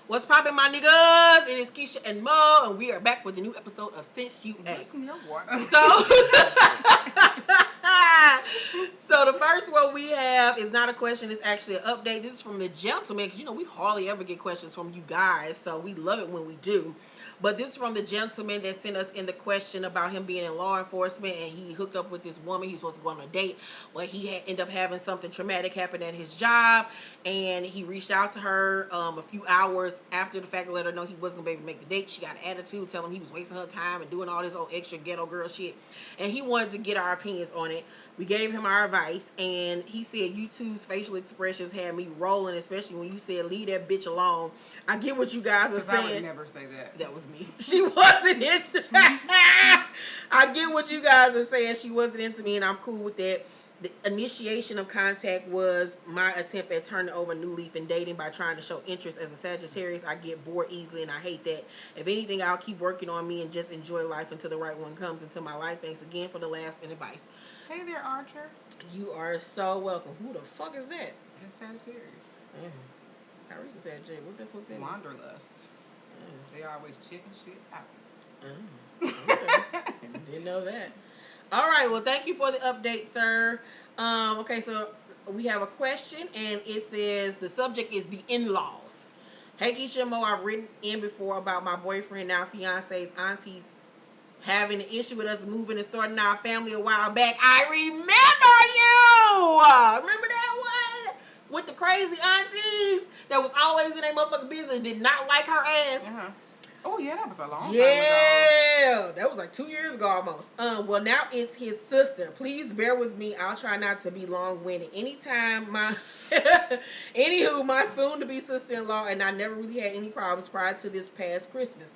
What's poppin', my niggas? It is Keisha and Mo, and we are back with a new episode of Since You Asked. So, so the first one we have is not a question; it's actually an update. This is from the gentleman, because we hardly ever get questions from you guys, so we love it when we do. But this is from the gentleman that sent us in the question about him being in law enforcement, and he hooked up with this woman. He's supposed to go on a date, but he ended up having something traumatic happen at his job, and he reached out to her a few hours after the fact to let her know he wasn't gonna be able to make the date. She got an attitude, telling him he was wasting her time and doing all this old extra ghetto girl shit, and he wanted to get our opinions on it. We gave him our advice, and he said you two's facial expressions had me rolling, especially when you said leave that bitch alone. I get what you guys are saying. I would never say that. That was me. She wasn't into I get what you guys are saying. She wasn't into me, and I'm cool with that. The initiation of contact was my attempt at turning over a new leaf in dating by trying to show interest. As a Sagittarius, I get bored easily, and I hate that. If anything, I'll keep working on me and just enjoy life until the right one comes into my life. Thanks again for the laughs and advice. Hey there, Archer. You are so welcome. Who the fuck is that? That's Sagittarius. Tyrese Sagittarius. What the fuck that Wanderlust. They always checking shit out. Okay. Didn't know that. All right, well, thank you for the update, sir. Okay, so we have a question, and it says the subject is the in-laws. Hey, Keisha and Mo, I've written in before about my boyfriend, now fiance's aunties, having an issue with us moving and starting our family a while back. I remember you! Remember that one? With the crazy aunties that was always in their motherfucking business and did not like her ass. Oh, yeah, that was a long time ago. Yeah, that was like 2 years ago almost. Well, now it's his sister. Please bear with me. I'll try not to be long-winded. Anywho, my soon-to-be sister-in-law and I never really had any problems prior to this past Christmas.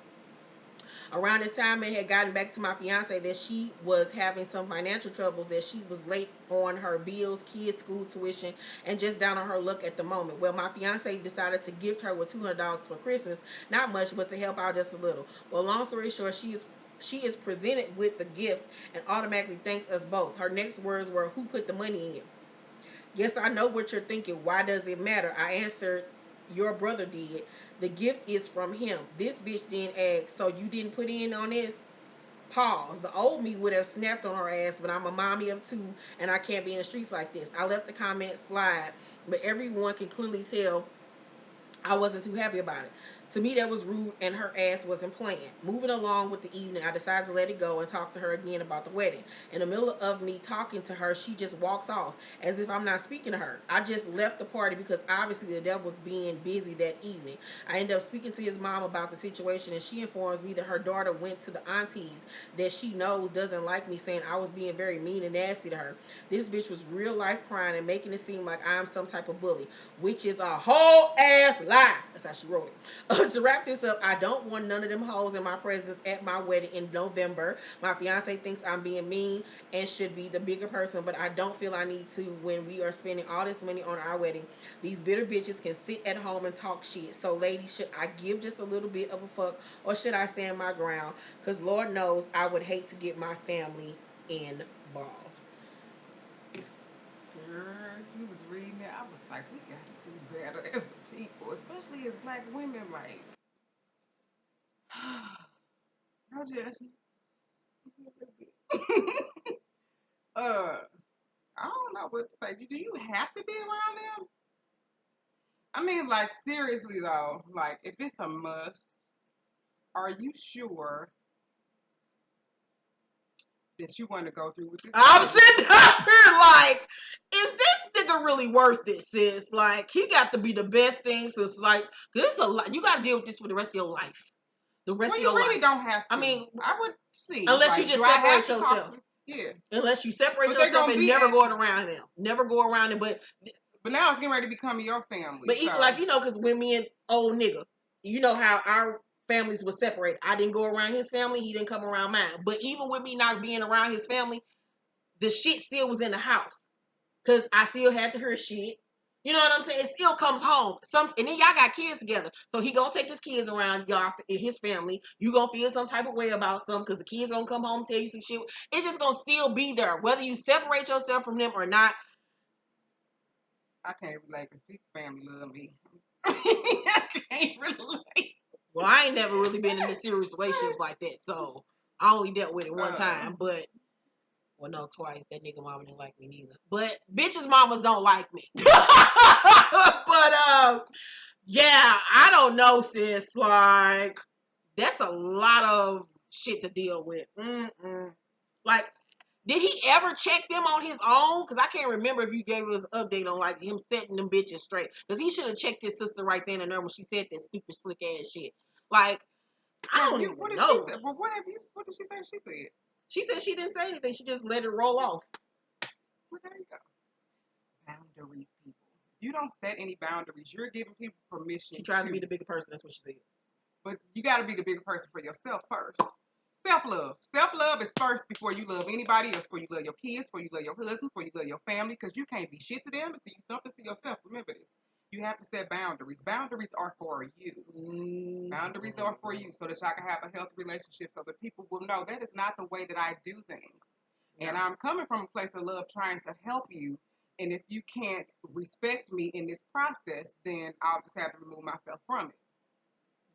Around this time, it had gotten back to my fiance that she was having some financial troubles, that she was late on her bills, kids' school tuition, and just down on her luck at the moment. Well, my fiance decided to gift her with $200 for Christmas. Not much, but to help out just a little. Well, long story short, she is presented with the gift and automatically thanks us both. Her next words were, "Who put the money in?" Yes, I know what you're thinking. Why does it matter? I answered, your brother did. The gift is from him. This bitch didn't ask, so you didn't put in on this? Pause. The old me would have snapped on her ass, but I'm a mommy of two, and I can't be in the streets like this. I left the comment slide, but everyone can clearly tell I wasn't too happy about it. To me, that was rude, and her ass wasn't playing. Moving along with the evening, I decided to let it go and talk to her again about the wedding. In the middle of me talking to her, she just walks off as if I'm not speaking to her. I just left the party because obviously the devil was being busy that evening. I ended up speaking to his mom about the situation, and she informs me that her daughter went to the aunties that she knows doesn't like me, saying I was being very mean and nasty to her. This bitch was real life crying and making it seem like I'm some type of bully, which is a whole ass lie. That's how she wrote it. To wrap this up, I don't want none of them hoes in my presence at my wedding in November. My fiance thinks I'm being mean and should be the bigger person, but I don't feel I need to when we are spending all this money on our wedding. These bitter bitches can sit at home and talk shit. So, ladies, should I give just a little bit of a fuck, or should I stand my ground? Because Lord knows I would hate to get my family involved. Girl, you was reading it. I was like, we got to do better as people, especially as black women. Like, no judgment. I don't know what to say. Do you have to be around them? I mean, like, seriously though, like, if it's a must, are you sure that you want to go through with this? I'm sitting up here like, is this nigga really worth it, sis? Like, he got to be the best thing since, like, this is a lot. You got to deal with this for the rest of your life. The rest of your life. You really don't have to. I mean, I would see. Unless like, you just separate yourself. Yeah. Unless you separate yourself and never go around them. Never go around them. But now it's getting ready to become your family. But even, like, because when me and old nigga, you know how our families were separated. I didn't go around his family. He didn't come around mine. But even with me not being around his family, the shit still was in the house. Because I still had to hear shit. You know what I'm saying? It still comes home. And then y'all got kids together. So he gonna take his kids around y'all, his family. You gonna feel some type of way about something because the kids gonna come home and tell you some shit. It's just gonna still be there. Whether you separate yourself from them or not. I can't relate because people family love me. I can't relate. Well, I ain't never really been in a serious relationships like that, so I only dealt with it one time. But well, no, twice. That nigga mama didn't like me neither. But bitches' mamas don't like me. But yeah, I don't know, sis. Like that's a lot of shit to deal with. Like, did he ever check them on his own? Because I can't remember if you gave us an update on like him setting them bitches straight. Because he should have checked his sister right then and there when she said that stupid slick ass shit. Like, I don't even know. Well, what did she say? She said. She said she didn't say anything. She just let it roll off. Well, there you go. Boundaries, people. You don't set any boundaries. You're giving people permission. She tried to be the bigger person. That's what she said. But you got to be the bigger person for yourself first. Self-love. Self-love is first before you love anybody else, before you love your kids, before you love your husband, before you love your family, because you can't be shit to them until you something to yourself. Remember this. You have to set boundaries. Boundaries are for you. Boundaries are for you so that y'all can have a healthy relationship so that people will know that is not the way that I do things. Yeah. And I'm coming from a place of love trying to help you. And if you can't respect me in this process, then I'll just have to remove myself from it.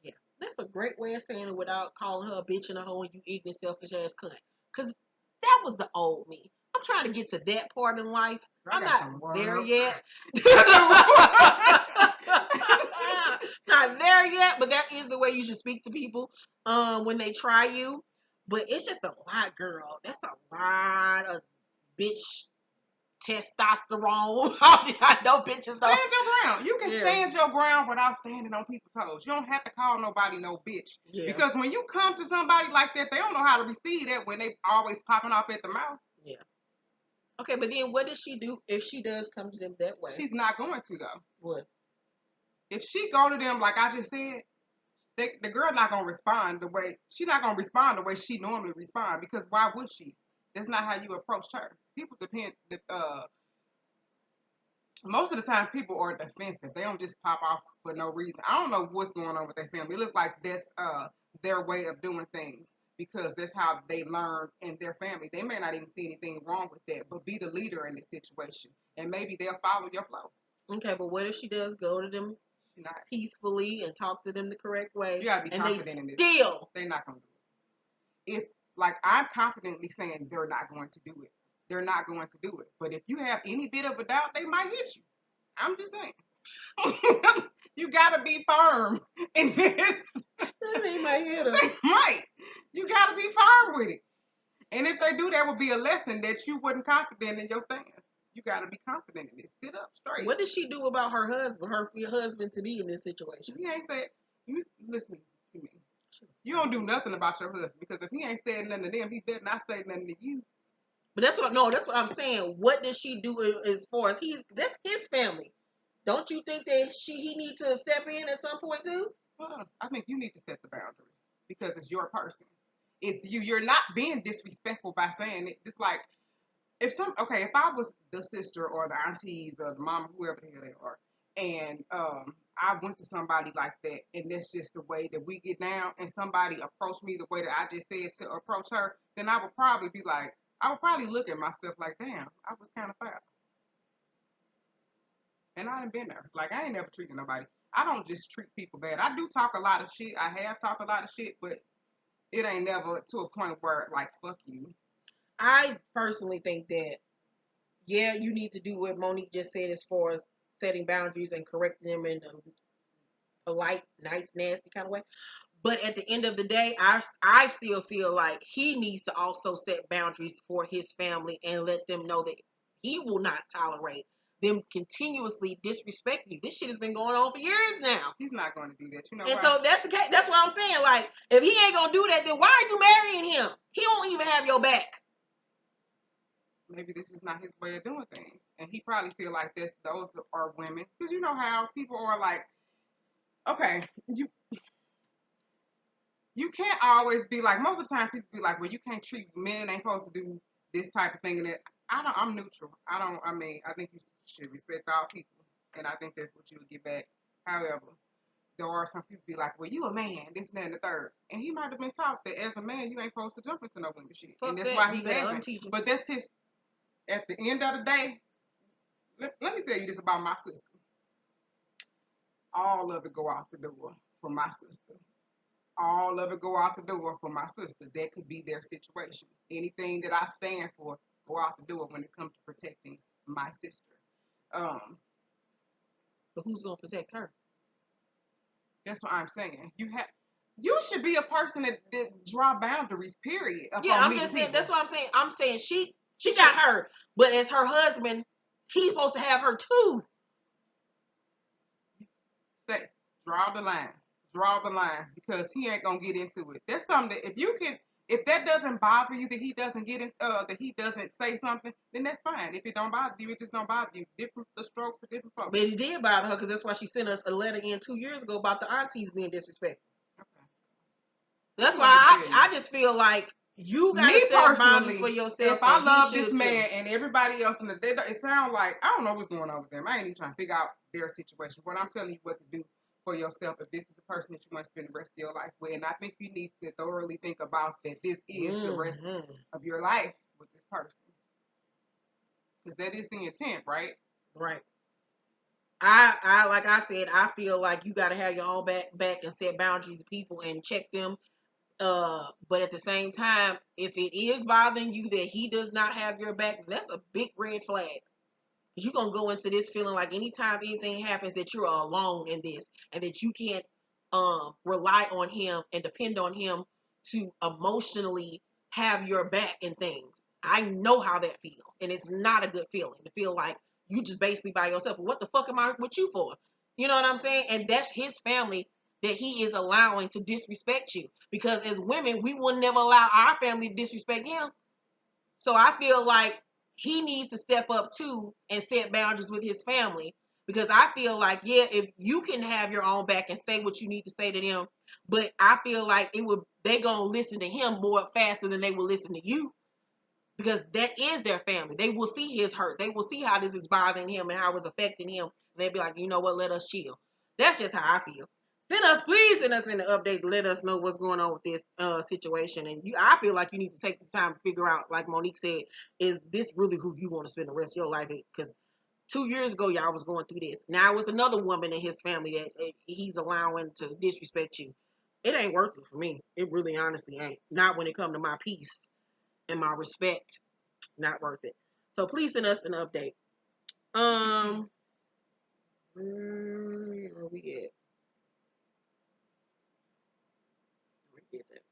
Yeah. That's a great way of saying it without calling her a bitch and a hoe and you ignorant, selfish ass cunt. Because that was the old me. I'm trying to get to that part in life. I'm not there yet. Not there yet, but that is the way you should speak to people when they try you. But it's just a lot, girl. That's a lot of bitch testosterone. I know bitches. Stand your ground. You can stand your ground without standing on people's toes. You don't have to call nobody no bitch. Yeah. Because when you come to somebody like that, they don't know how to receive that when they always popping off at the mouth. Yeah. Okay, but then what does she do if she does come to them that way? She's not going to, though. What? If she go to them, like I just said, the girl not going to respond the way, she not going to respond the way she normally respond, because why would she? That's not how you approach her. People most of the time people are defensive. They don't just pop off for no reason. I don't know what's going on with their family. It looks like that's their way of doing things, because that's how they learn in their family. They may not even see anything wrong with that, but be the leader in this situation, and maybe they'll follow your flow. Okay, but what if she does go to them peacefully and talk to them the correct way? You gotta be confident in this. They're not gonna do it. If, like, I'm confidently saying they're not going to do it. They're not going to do it. But if you have any bit of a doubt, they might hit you. I'm just saying. You gotta be firm in this. They might hit her. They might. You gotta be firm with it. And if they do, that would be a lesson that you wasn't confident in your stance. You gotta be confident in it. Sit up straight. What does she do about her husband to be in this situation? He ain't said, listen to me. You don't do nothing about your husband, because if he ain't said nothing to them, he better not say nothing to you. But that's what I'm saying. What does she do as far as that's his family? Don't you think that he needs to step in at some point too? I think you need to set the boundary, because it's your person. It's you. You're not being disrespectful by saying it. Just like if I was the sister or the aunties or the mom, whoever the hell they are, and I went to somebody like that, and that's just the way that we get down, and somebody approached me the way that I just said to approach her, then I would probably be like, I would probably look at myself like, damn, I was kind of foul. And I done been there. Like, I ain't never treated nobody. I don't just treat people bad. I do talk a lot of shit. I have talked a lot of shit, but it ain't never to a point where, like, fuck you. I personally think that, yeah, you need to do what Monique just said as far as setting boundaries and correcting them in a polite, nice, nasty kind of way. But at the end of the day, I still feel like he needs to also set boundaries for his family and let them know that he will not tolerate them continuously disrespecting you. This shit has been going on for years now. He's not going to do that. You know. And why? So that's the case. That's what I'm saying. Like, if he ain't gonna do that, then why are you marrying him? He won't even have your back. Maybe this is not his way of doing things, and he probably feel like those are women, because you know how people are like, okay, you can't always be like, most of the time people be like, well, you can't treat men, ain't supposed to do this type of thing, and that. I'm neutral. I think you should respect all people, and I think that's what you would get back. However, there are some people be like, well, you a man, this, and that, and the third. And he might have been taught that as a man, you ain't supposed to jump into no women shit. Fuck and that's that. why he hasn't. But that's his, at the end of the day, let me tell you this about my sister. All of it go out the door for my sister. all of it go out the door for my sister. That could be their situation. Anything that I stand for go out the door when it comes to protecting my sister. But who's gonna protect her? That's what I'm saying. You should be a person that draw boundaries. Period. Yeah, I'm just saying. That's what I'm saying. I'm saying she got her, but as her husband, he's supposed to have her too. Say, draw the line. Draw the line because he ain't gonna get into it. That's something that if that doesn't bother you, that he doesn't get in, that he doesn't say something, then that's fine. If it don't bother you, it just don't bother you. Different the strokes for different folks. But it did bother her because that's why she sent us a letter in 2 years ago about the aunties being disrespectful. Okay. That's why I just feel like you gotta set boundaries for yourself. If I love this man and everybody else in the day, it sounds like I don't know what's going on with them. I ain't even trying to figure out their situation. But I'm telling you what to do for yourself if this is the person that you want to spend the rest of your life with. And I think you need to thoroughly think about that this is the rest of your life with this person. Because that is the intent, right? Right. I like I said, I feel like you gotta have your own back and set boundaries to people and check them. But at the same time, if it is bothering you that he does not have your back, that's a big red flag. Because you're going to go into this feeling like anytime anything happens that you're alone in this and that you can't rely on him and depend on him to emotionally have your back in things. I know how that feels. And it's not a good feeling to feel like you just basically by yourself. What the fuck am I with you for? You know what I'm saying? And that's his family that he is allowing to disrespect you. Because as women, we will never allow our family to disrespect him. So I feel like he needs to step up too and set boundaries with his family. Because I feel like, yeah, if you can have your own back and say what you need to say to them, but I feel like they gonna listen to him more faster than they will listen to you. Because that is their family. They will see his hurt. They will see how this is bothering him and how it's affecting him. And they'll be like, you know what, let us chill. That's just how I feel. Please send us in the update to let us know what's going on with this situation. And I feel like you need to take the time to figure out, like Monique said, is this really who you want to spend the rest of your life with? Because 2 years ago, y'all was going through this. Now it's another woman in his family that he's allowing to disrespect you. It ain't worth it for me. It really honestly ain't. Not when it comes to my peace and my respect. Not worth it. So please send us an update. Where we at? We get that.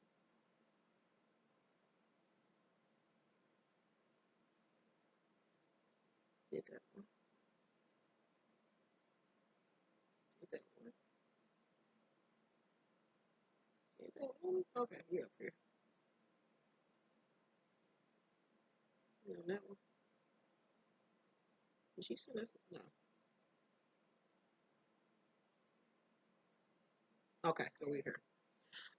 Get that one. Get that one. Get that one. Okay, we up here. You that one. Did she send us? No. Okay, so we're here.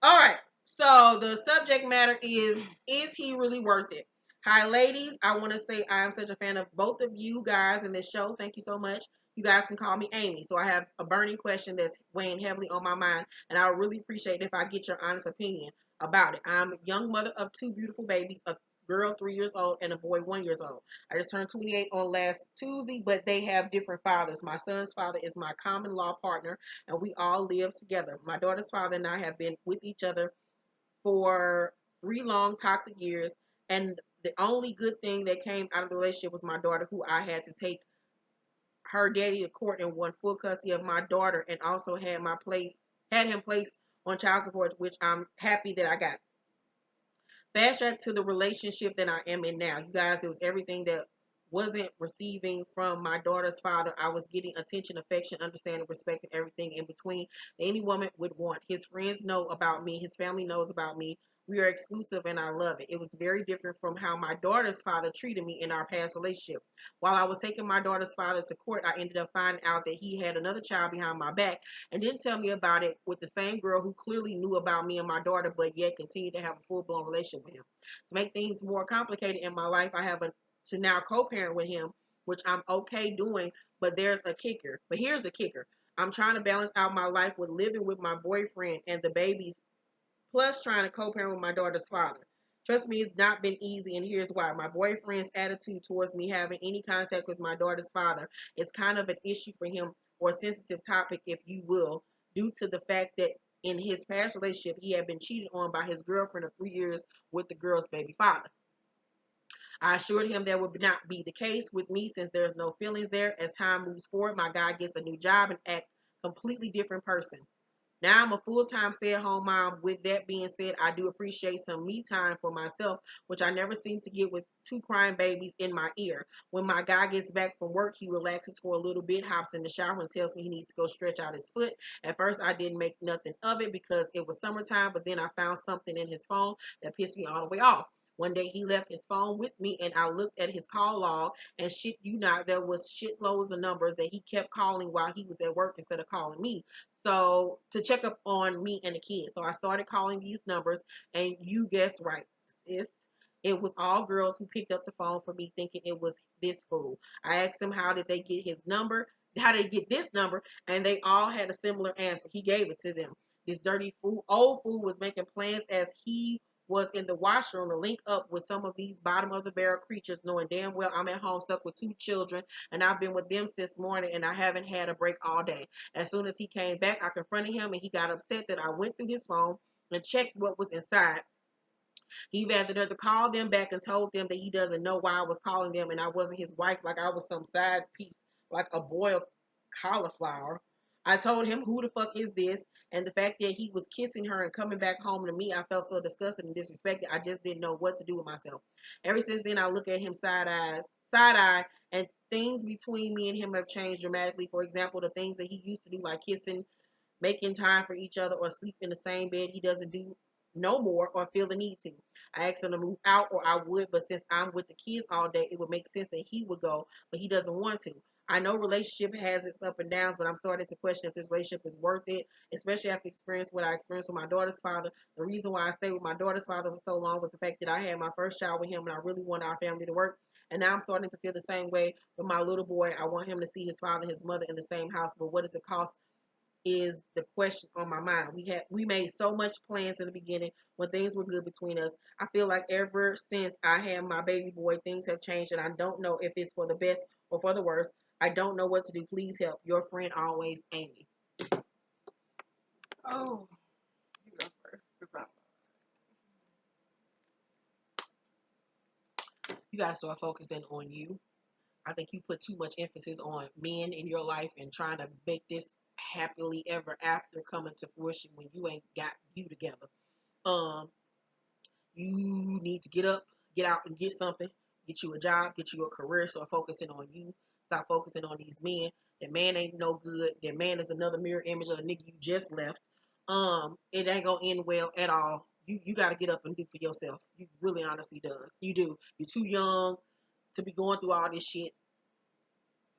All right. So the subject matter is he really worth it? Hi, ladies. I want to say I am such a fan of both of you guys in this show. Thank you so much. You guys can call me Amy. So I have a burning question that's weighing heavily on my mind, and I would really appreciate if I get your honest opinion about it. I'm a young mother of 2 beautiful babies, a girl 3 years old and a boy 1 year old. I just turned 28 on last Tuesday, but they have different fathers. My son's father is my common law partner, and we all live together. My daughter's father and I have been with each other for 3 long toxic years, and the only good thing that came out of the relationship was my daughter, who I had to take her daddy to court and won full custody of my daughter, and also had him placed on child support, which I'm happy that I got. Fast track to the relationship that I am in now. You guys, it was everything that wasn't receiving from my daughter's father. I was getting attention, affection, understanding, respect, and everything in between any woman would want. His friends know about me. His family knows about me. We are exclusive and I love it. It was very different from how my daughter's father treated me in our past relationship. While I was taking my daughter's father to court, I ended up finding out that he had another child behind my back and didn't tell me about it with the same girl who clearly knew about me and my daughter, but yet continued to have a full-blown relationship with him. To make things more complicated in my life, I have to now co-parent with him, which I'm okay doing, but there's a kicker. But here's the kicker. I'm trying to balance out my life with living with my boyfriend and the babies, plus trying to co-parent with my daughter's father. Trust me, it's not been easy, and here's why. My boyfriend's attitude towards me having any contact with my daughter's father is kind of an issue for him, or a sensitive topic, if you will, due to the fact that in his past relationship, he had been cheated on by his girlfriend of 3 years with the girl's baby father. I assured him that would not be the case with me since there's no feelings there. As time moves forward, my guy gets a new job and act completely different person. Now I'm a full-time stay-at-home mom. With that being said, I do appreciate some me time for myself, which I never seem to get with two crying babies in my ear. When my guy gets back from work, he relaxes for a little bit, hops in the shower, and tells me he needs to go stretch out his foot. At first, I didn't make nothing of it because it was summertime, but then I found something in his phone that pissed me all the way off. One day he left his phone with me and I looked at his call log and shit you not, there was shitloads of numbers that he kept calling while he was at work instead of calling me. So to check up on me and the kids. So I started calling these numbers and you guessed right, sis. It was all girls who picked up the phone for me thinking it was this fool. I asked him how did they get his number, how did they get this number, and they all had a similar answer. He gave it to them. This dirty fool, old fool was making plans as he was in the washroom to link up with some of these bottom of the barrel creatures, knowing damn well I'm at home stuck with two children and I've been with them since morning and I haven't had a break all day. As soon as he came back, I confronted him and he got upset that I went through his phone and checked what was inside. He either had to call them back and told them that he doesn't know why I was calling them and I wasn't his wife, like I was some side piece, like a boiled cauliflower. I told him, who the fuck is this? And the fact that he was kissing her and coming back home to me, I felt so disgusted and disrespected. I just didn't know what to do with myself. Ever since then, I look at him side eye, and things between me and him have changed dramatically. For example, the things that he used to do, like kissing, making time for each other, or sleep in the same bed, he doesn't do no more or feel the need to. I asked him to move out or I would, but since I'm with the kids all day, it would make sense that he would go, but he doesn't want to. I know relationship has its up and downs, but I'm starting to question if this relationship is worth it, especially after experience what I experienced with my daughter's father. The reason why I stayed with my daughter's father for so long was the fact that I had my first child with him and I really wanted our family to work. And now I'm starting to feel the same way with my little boy. I want him to see his father and his mother in the same house, but what does it cost is the question on my mind. We made so much plans in the beginning when things were good between us. I feel like ever since I had my baby boy, things have changed, and I don't know if it's for the best or for the worst. I don't know what to do. Please help. Your friend always, Amy. Oh, you go first. You gotta start focusing on you. I think you put too much emphasis on men in your life and trying to make this happily ever after coming to fruition when you ain't got you together. Um, You need to get up, get out and get something, get you a job, get you a career. Start focusing on you. Stop focusing on these men. That man ain't no good. That man is another mirror image of the nigga you just left. It ain't gonna end well at all. You gotta get up and do for yourself. You really honestly does. You do. You're too young to be going through all this shit.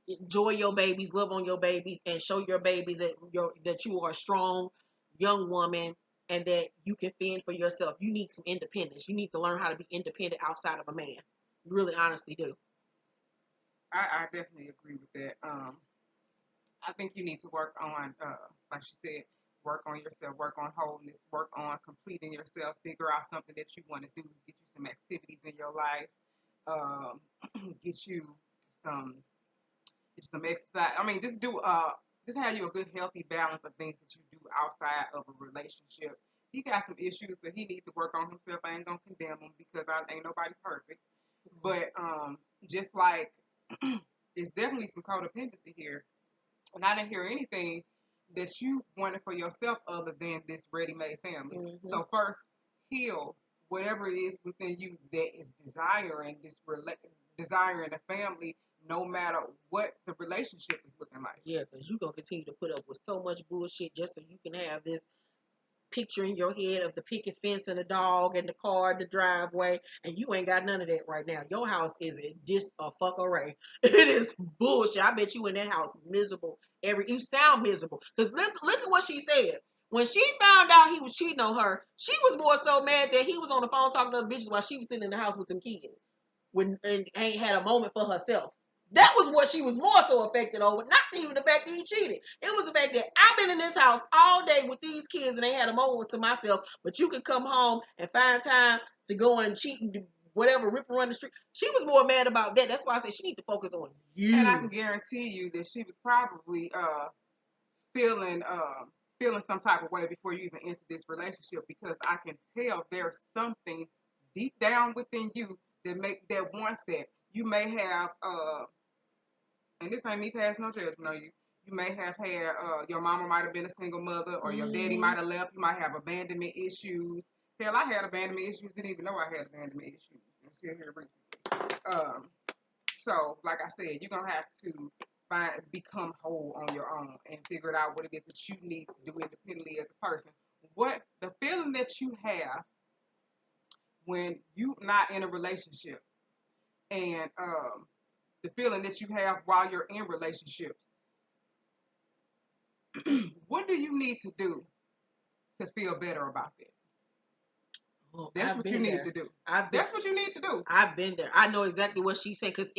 Enjoy your babies, love on your babies, and show your babies that you are a strong young woman and that you can fend for yourself. You need some independence. You need to learn how to be independent outside of a man. You really honestly do. I definitely agree with that. I think you need to work on, like she said, work on yourself, work on wholeness, work on completing yourself, figure out something that you want to do, get you some activities in your life, um, get you some get you some exercise. I mean, just have you a good healthy balance of things that you do outside of a relationship. He got some issues that he needs to work on himself. I ain't gonna condemn him because I ain't nobody perfect. But just like there's definitely some codependency here, and I didn't hear anything that you wanted for yourself other than this ready-made family. Mm-hmm. So first, heal whatever it is within you that is desiring a family, no matter what the relationship is looking like. Yeah, because you're going to continue to put up with so much bullshit just so you can have this picture in your head of the picket fence and the dog and the car in the driveway, and you ain't got none of that right now. Your house is a fuck array. It is bullshit. I bet you in that house miserable. You sound miserable. Because look at what she said. When she found out he was cheating on her, she was more so mad that he was on the phone talking to other bitches while she was sitting in the house with them kids. And ain't had a moment for herself. That was what she was more so affected over. Not even the fact that he cheated. It was the fact that I've been in this house all day with these kids and they had a moment to myself, but you could come home and find time to go and cheat and do whatever, rip around the street. She was more mad about that. That's why I said she need to focus on you. And I can guarantee you that she was probably feeling feeling some type of way before you even enter this relationship, because I can tell there's something deep down within you that wants that. You may have and this ain't me passing no judgment on you. You may have had your mama might have been a single mother, or your daddy might have left. You might have abandonment issues. Hell, I had abandonment issues. Didn't even know I had abandonment issues until here recently. So, like I said, you're gonna have to become whole on your own and figure out what it is that you need to do independently as a person. What the feeling that you have when you're not in a relationship, and the feeling that you have while you're in relationships. What do you need to do to feel better about that? Oh, That's what you need to do. That's what you need to do. I've been there. I know exactly what she's saying, because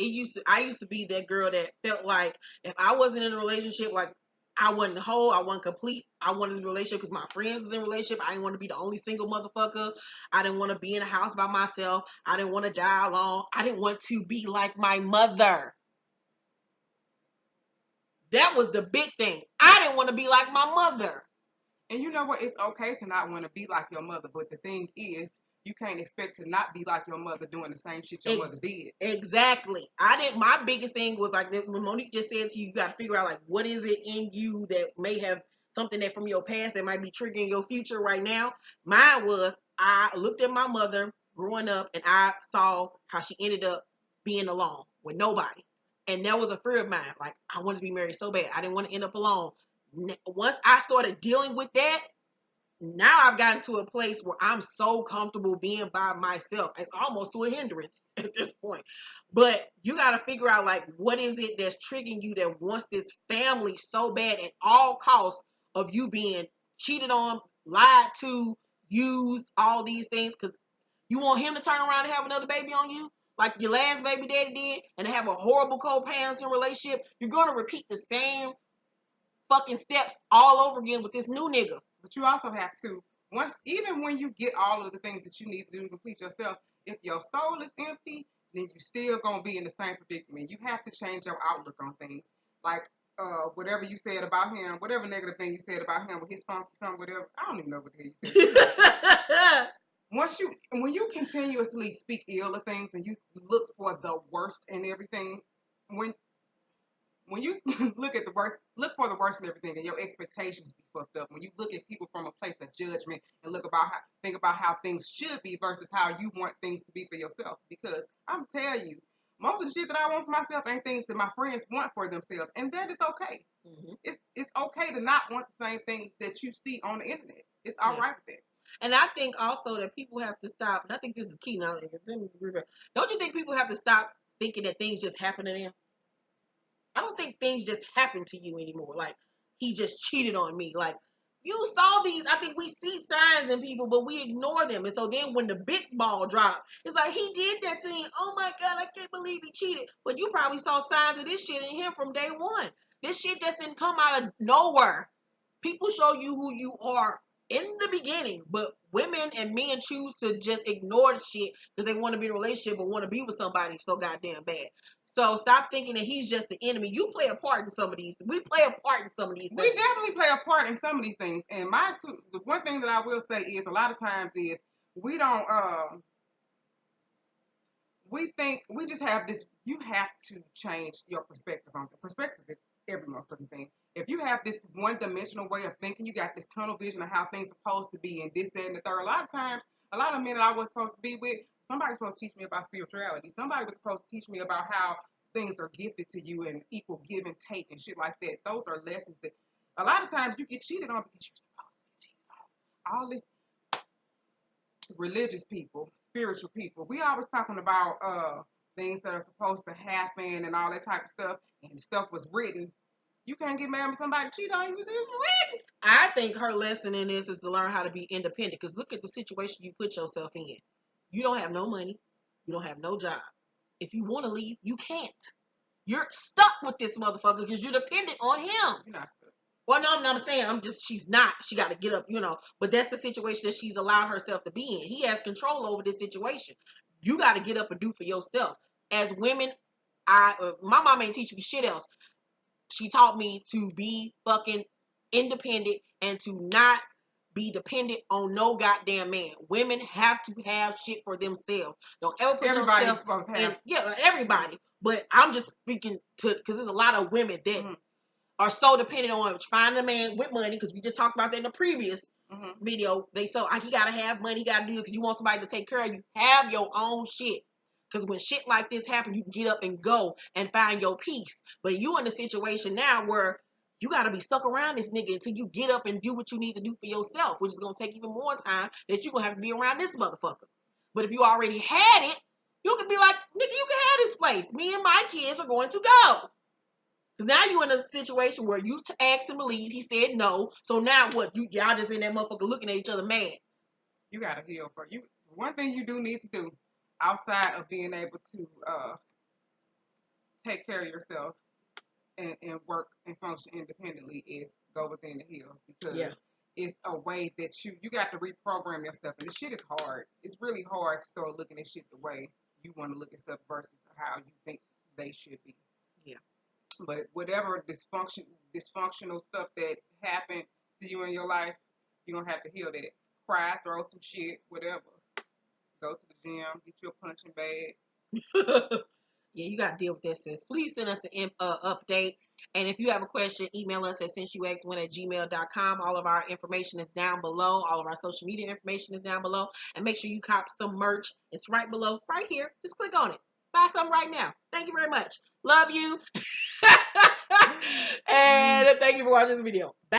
I used to be that girl that felt like if I wasn't in a relationship, like I wasn't whole, I wasn't complete. I wanted to be in a relationship because my friends was in a relationship. I didn't want to be the only single motherfucker. I didn't want to be in a house by myself. I didn't want to die alone. I didn't want to be like my mother. That was the big thing. I didn't want to be like my mother. And you know what? It's okay to not want to be like your mother, but the thing is, you can't expect to not be like your mother doing the same shit your mother did. Exactly. My biggest thing was like when Monique just said to you, you got to figure out like what is it in you that may have something that from your past that might be triggering your future right now. Mine was, I looked at my mother growing up and I saw how she ended up being alone with nobody. And that was a fear of mine. Like, I wanted to be married so bad. I didn't want to end up alone. Once I started dealing with that, now I've gotten to a place where I'm so comfortable being by myself. It's almost to a hindrance at this point. But you got to figure out, like, what is it that's triggering you that wants this family so bad at all costs of you being cheated on, lied to, used, all these things, because you want him to turn around and have another baby on you like your last baby daddy did, and have a horrible co-parenting relationship. You're going to repeat the same fucking steps all over again with this new nigga. But you also have to, even when you get all of the things that you need to do to complete yourself, if your soul is empty, then you still gonna be in the same predicament. You have to change your outlook on things. Like whatever you said about him, whatever negative thing you said about him with his funky something, whatever. I don't even know what the hell you said. When you continuously speak ill of things and you look for the worst in everything, when you look for the worst in everything, and your expectations be fucked up. When you look at people from a place of judgment and think about how things should be versus how you want things to be for yourself. Because I'm telling you, most of the shit that I want for myself ain't things that my friends want for themselves, and that is okay. Mm-hmm. It's okay to not want the same things that you see on the internet. It's all right with that. And I think also that people have to stop, and I think this is key now. Don't you think people have to stop thinking that things just happen to them? I don't think things just happen to you anymore. Like, he just cheated on me. Like, you saw these. I think we see signs in people, but we ignore them. And so then when the big ball drop, it's like, he did that to me. Oh my God, I can't believe he cheated. But you probably saw signs of this shit in him from day one. This shit just didn't come out of nowhere. People show you who you are in the beginning, but women and men choose to just ignore the shit because they want to be in a relationship or want to be with somebody so goddamn bad. So stop thinking that he's just the enemy. You play a part in some of these. We play a part in some of these things. We definitely play a part in some of these things. And the one thing that I will say is a lot of times is we don't we think we just have this. You have to change your perspective on the perspective is every motherfucking thing. If you have this one-dimensional way of thinking, you got this tunnel vision of how things are supposed to be and this, that, and the third. A lot of times, a lot of men that I was supposed to be with, somebody was supposed to teach me about spirituality. Somebody was supposed to teach me about how things are gifted to you and equal give and take and shit like that. Those are lessons that a lot of times you get cheated on because you're supposed to get cheated on. All this religious people, spiritual people, we always talking about things that are supposed to happen and all that type of stuff, and stuff was written. You can't get mad when somebody cheat on you because it's written. I think her lesson in this is to learn how to be independent, because look at the situation you put yourself in. You don't have no money. You don't have no job. If you want to leave, you can't. You're stuck with this motherfucker because you're dependent on him. You're not stuck. Well, no, I'm not saying. She's not. She got to get up, But that's the situation that she's allowed herself to be in. He has control over this situation. You got to get up and do for yourself. As women, my mom ain't teaching me shit else. She taught me to be fucking independent and to not be dependent on no goddamn man. Women have to have shit for themselves. Don't ever put Everybody's yourself supposed to in. have. Yeah, everybody. But I'm just speaking to because there's a lot of women that Mm-hmm. are so dependent on finding a man with money, because we just talked about that in the previous video. They so he gotta have money, he gotta do it because you want somebody to take care of you. Have your own shit. Because when shit like this happens, you can get up and go and find your peace. But you in a situation now where you gotta be stuck around this nigga until you get up and do what you need to do for yourself, which is gonna take even more time that you're gonna have to be around this motherfucker. But if you already had it, you can be like, nigga, you can have this place. Me and my kids are going to go. Because now you're in a situation where you asked him to leave. He said no. So now what? Y'all just in that motherfucker looking at each other mad. You gotta heal for you. One thing you do need to do outside of being able to take care of yourself and work and function independently is go within the heal, because it's a way that you got to reprogram yourself, and this shit is hard. It's really hard to start looking at shit the way you want to look at stuff versus how you think they should be. Yeah. But whatever dysfunctional stuff that happened to you in your life, you're gonna have to heal that. Cry, throw some shit, whatever. Go to the gym, get you a punching bag. Yeah, you got to deal with that, sis. Please send us an update. And if you have a question, email us at sinceyoux1@gmail.com. All of our information is down below. All of our social media information is down below. And make sure you cop some merch. It's right below, right here. Just click on it. Buy something right now. Thank you very much. Love you. And thank you for watching this video. Bye.